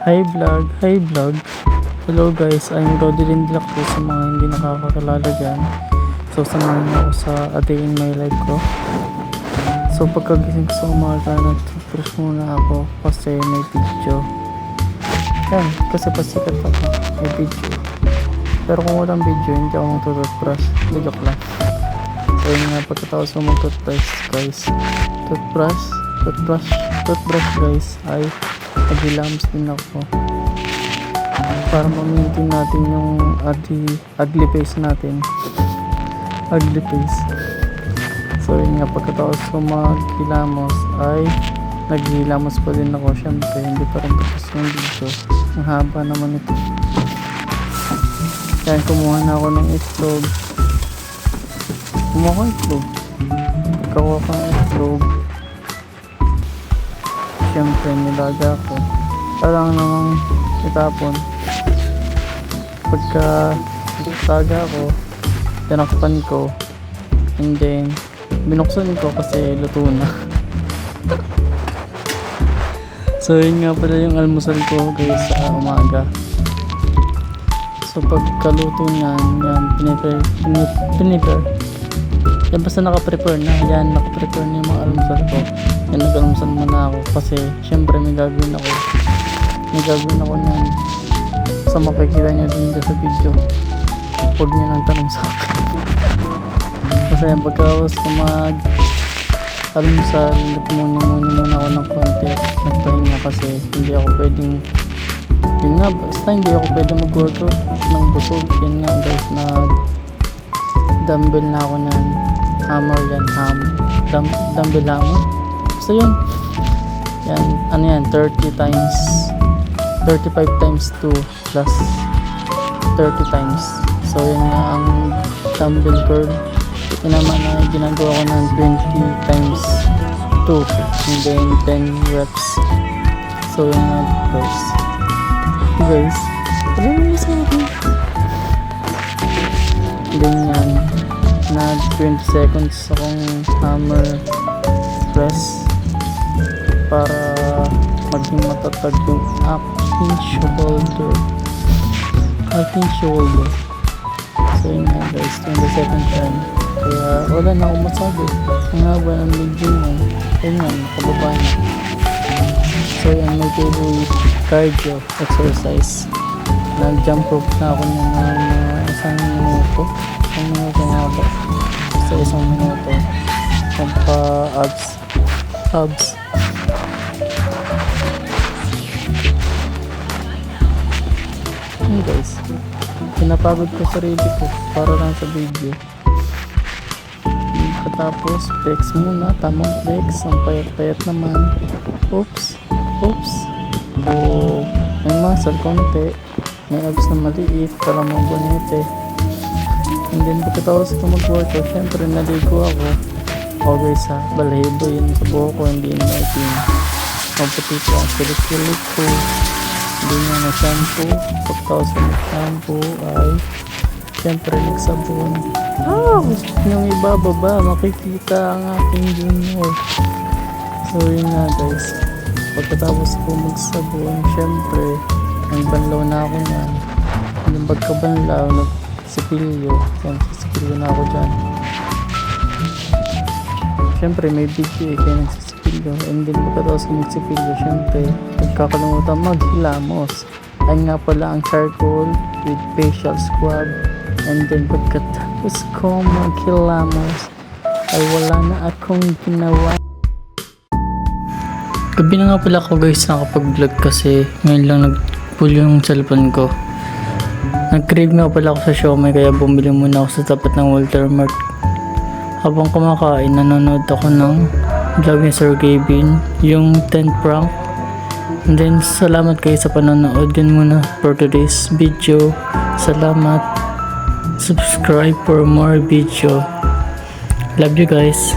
Hi vlog. Hello guys, I'm Roddy Lindlak po sa mga hindi nakakakilala dyan. So samahan niyo ako sa a day in my life ko. So pagkagising ko sa umaga, nag-toothbrush muna ako kasi may video. Yan, kasi pasikat ako, may video. Pero kung walang video, hindi ako mag-toothbrush. Joke lang. So yun nga, pagkatapos ko mag-toothbrush guys. Toothbrush guys ay nag-ilams din ako para ma-maintain natin yung ugly face natin. So yun nga, pagkatapos ko mag-hilamos ay nag-hilamos pa din ako. Syempre hindi pa rin tapos yung video, ang haba naman ito. Kaya kumuha na ako ng itlog. Pagkakuha ko ng itlog, syempre nilaga ko. Parang namang itapon. Pagka taga ko, tinakpan ko, and then binuksan ko kasi luto na. So yun nga pala yung almusal ko guys sa umaga. So pagkaluto niyan, yan piniprepare. Yan basta nakaprepare na, yan nakaprepare na yung mga almusal ko. Yan nag-almusal muna ako kasi syempre may gagawin ako niyan. So makikita nyo din sa video. Huwag nyo nang tanong sa akin. Kasi yan pagkawas ko mag-almusal, nagmuni-muni ako ng konti. Nagpahinga kasi hindi ako pwedeng, yun nga, basta hindi ako pwedeng mag-workout ng busog. Yan nga guys, dumbbell na ako ng hammer yan, dumbbell hammer. So yun, yan, ano yan, 35 times 2 plus 30 times. So yun nga ang dumbbell curl. Yun naman na ginagawa ko ng 20 times 2 and then 10 reps. So yun nga guys, wala naman sa akin. Then yan, na 20 seconds akong hammer press para maging matatag yung aking shoulder. So yun nga guys, 20 seconds yan. Kaya wala na akong masabi. Ang haba ng video mo, yun nga, nakababa na. So yan, may cardio exercise. Nag-jump rope na ako ng isang minuto nga ba? Sa isang minuto. Abs. Guys, pinapagod ko sarili ko para lang sa video. Katapos flex muna, tamang flex, ang payat naman. Oops. May muscle konti, may abs na maliit para mabunite. And then pagkatapos ko mag-workout, syempre naligo ako. Okay sa balahibo, yun sa buhok ko, hindi na itim. Maputi ko ang kilik ko. Hindi nga na shampoo. Pagkatapos ko mag-shampoo ay syempre nagsabon. Gusto nyo ibababa, makikita ang aking junior. So yun nga guys, pagkatapos ko magsabon, syempre nagbanlaw na ako niyan. Yung pagkabanlaw, nagsipilyo. Yan, sisipilyo na ako dyan. Syempre may video kaya nagsisipilyo. And then pagkatapos ko magsipilyo, syempre nagkakalimutan maghilamos. Ay nga pala ang charcoal with facial scrub. And then pagkatapos ko maghilamos ay wala na akong ginawa. Gabi na nga pala ako guys nakapag-vlog kasi ngayon lang nag-pull yung cellphone ko. Nag-crave nga pala ako sa siomai kaya bumili muna ako sa tapat ng Walter Mart. Habang kumakain, nanonood ako ng vlog ni Sir Gavin, yung 10 prank. And then salamat kayo sa panonood. Yan muna for today's video. Salamat. Subscribe for more video. Love you guys.